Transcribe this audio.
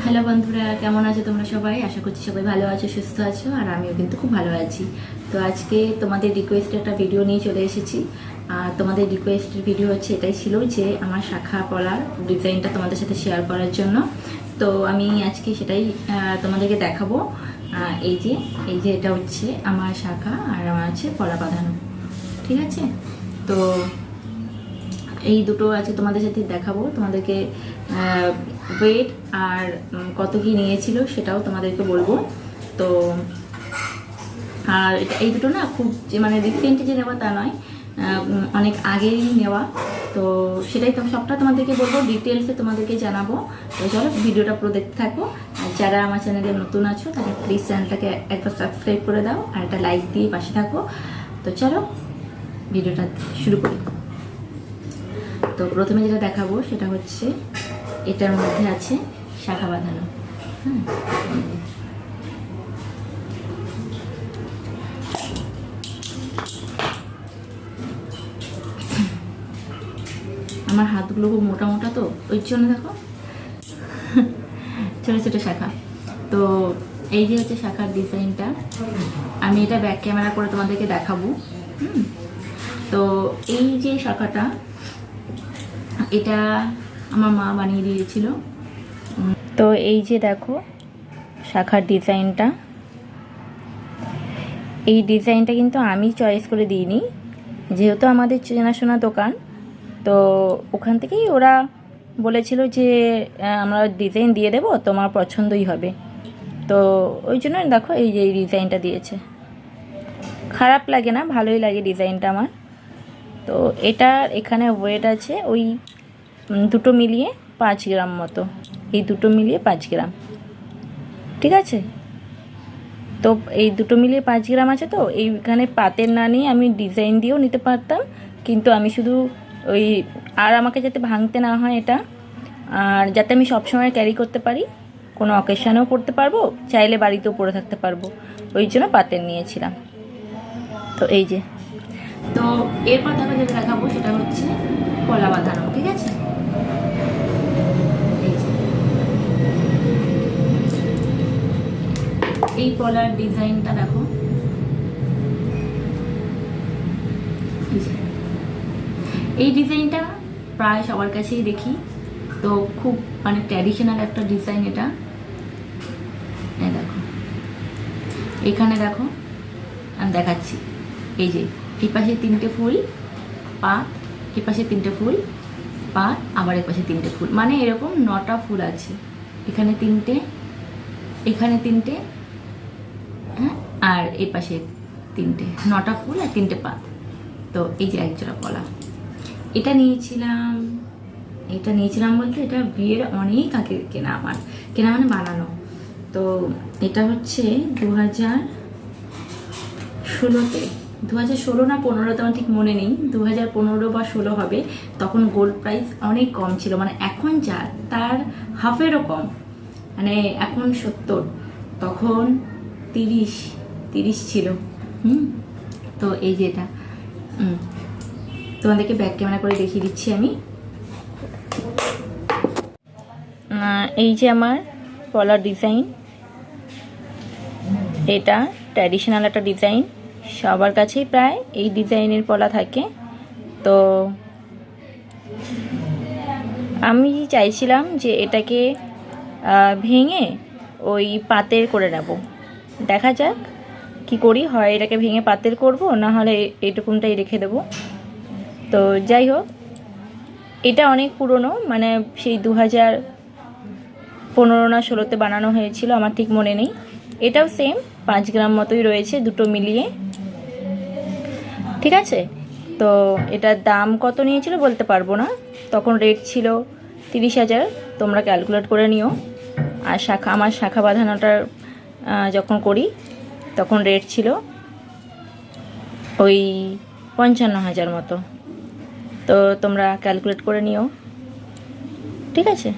Hello বন্ধুরা, কেমন আছো তোমরা সবাই? আশা করছি সবাই ভালো আছো, সুস্থ আছো, আর আমিও কিন্তু খুব ভালো আছি। তো আজকে তোমাদের রিকোয়েস্টে একটা ভিডিও নিয়ে চলে এসেছি। আর তোমাদের রিকোয়েস্টের ভিডিও হচ্ছে এটাই ছিল যে আমার শাখা পলার ডিজাইনটা তোমাদের সাথে শেয়ার করার জন্য। তো আমি আজকে সেটাই তোমাদেরকে দেখাবো। এই যে এটা হচ্ছে আমার শাখা আর আমার হচ্ছে পলা বাঁধানো, ঠিক আছে? তো এই দুটো আছে তোমাদের সাথে দেখাবো, তোমাদেরকে ওয়েট আর কত কি নিয়েছিল সেটাও তোমাদেরকে বলবো। তো আর এই দুটো না খুব যে মানে রিসেন্ট যে নেওয়া তা নয়, অনেক আগেই নেওয়া। তো সেটাই সবটা তোমাদেরকে বলবো, ডিটেলসে তোমাদেরকে জানাবো। তো চলো ভিডিওটা পুরো দেখতে থাকো। আর যারা আমার চ্যানেলে নতুন আছো তারা প্লিজ চ্যানেলটাকে একবার সাবস্ক্রাইব করে দাও আর একটা লাইক দিয়ে পাশে থাকো। তো চলো ভিডিওটা শুরু করি। তো প্রথমে যেটা দেখাবো সেটা হচ্ছে এটার মধ্যে আছে শাখা বাঁধানো। আমার হাতগুলো খুব মোটা মোটা, তো ওই জন্য দেখো ছোটো ছোটো শাখা। তো এই যে হচ্ছে শাখার ডিজাইনটা, আমি এটা ব্যাক ক্যামেরা করে তোমাদেরকে দেখাবো। তো এই যে শাখাটা, এটা আমার মা বানিয়ে দিয়েছিল। তো এই যে দেখো শাখার ডিজাইনটা, এই ডিজাইনটা কিন্তু আমি চয়েস করে দিইনি, যেহেতু আমাদের চেনাশোনা দোকান। তো ওখান থেকেই ওরা বলেছিল যে আমরা ডিজাইন দিয়ে দেবো, তোমার পছন্দই হবে। তো ওই জন্য দেখো এই যে এই ডিজাইনটা দিয়েছে, খারাপ লাগে না, ভালোই লাগে ডিজাইনটা আমার। তো এটার এখানে ওয়েট আছে ওই দুটো মিলিয়ে 5 গ্রাম মতো, এই দুটো মিলিয়ে 5 গ্রাম, ঠিক আছে? তো এই দুটো মিলিয়ে 5 গ্রাম আছে। তো এইখানে পাতের না নিয়ে আমি ডিজাইন দিয়েও নিতে পারতাম, কিন্তু আমি শুধু ওই, আর আমাকে যাতে ভাঙতে না হয় এটা, আর যাতে আমি সবসময় ক্যারি করতে পারি, কোনো অকেশনেও পরতে পারবো, চাইলে বাড়িতেও পরে থাকতে পারবো, ওই জন্য পাতের নিয়েছিলাম। তো এই যে, তো এরপর দেখো যেটা দেখাবো সেটা হচ্ছে পলা বাঁধানো, ঠিক আছে? এই পলার ডিজাইনটা দেখো, এই ডিজাইনটা প্রায় সবার কাছেই দেখি। তো খুব মানে ট্র্যাডিশনাল একটা ডিজাইন এটা। দেখো এখানে দেখো আমি দেখাচ্ছি, এই যে এই পাশে 3টে ফুল পাত, এই পাশে 3টে ফুল পাত, আবার এই পাশে 3টে ফুল, মানে এরকম 9টা ফুল আছে। এখানে 3টে, এখানে 3টে, হ্যাঁ, আর এই পাশে 3টে, 9টা ফুল আর 3টে পাত। তো এই যে একজোড়া কলা, এটা নিয়েছিলাম বলতে এটা বিয়ের অনেক আগে কেনা, আমার কেনা মানে বানানো। তো এটা হচ্ছে 2016-তে, 2016 না 15, আমার ঠিক মনে নেই, 2015 বা 16 হবে। তখন গোল্ড প্রাইস অনেক কম ছিল, মানে এখন যা তার হাফেরও কম, মানে এখন 70, তখন 30 ছিল। তো এই যে এটা তোমাদেরকে ব্যাক ক্যামেরা করে দেখিয়ে দিচ্ছি আমি। এই যে আমার পলার ডিজাইন, এটা ট্র্যাডিশনাল একটা ডিজাইন, সবার কাছেই প্রায় এই ডিজাইনের পলা থাকে। তো আমি চাইছিলাম যে এটাকে ভেঙে ওই পাতের করে নেব, দেখা যাক কি করি, হয় এটাকে ভেঙে পাতের করব, না হলে এইটুকুনটাই রেখে দেব। তো যাই হোক, এটা অনেক পুরনো, মানে সেই 2015 না 16-তে বানানো হয়েছিল, আমার ঠিক মনে নেই। এটাও সেম 5 গ্রাম মতোই রয়েছে দুটো মিলিয়ে, ঠিক আছে? তো এটার দাম কত নিয়েছিল বলতে পারবো না, তখন রেট ছিল 30,000, তোমরা ক্যালকুলেট করে নিও। আর আমার শাখা বাঁধানোটার যখন করি তখন রেট ছিল ওই 55,000 মতো। তো তোমরা ক্যালকুলেট করে নিও, ঠিক আছে?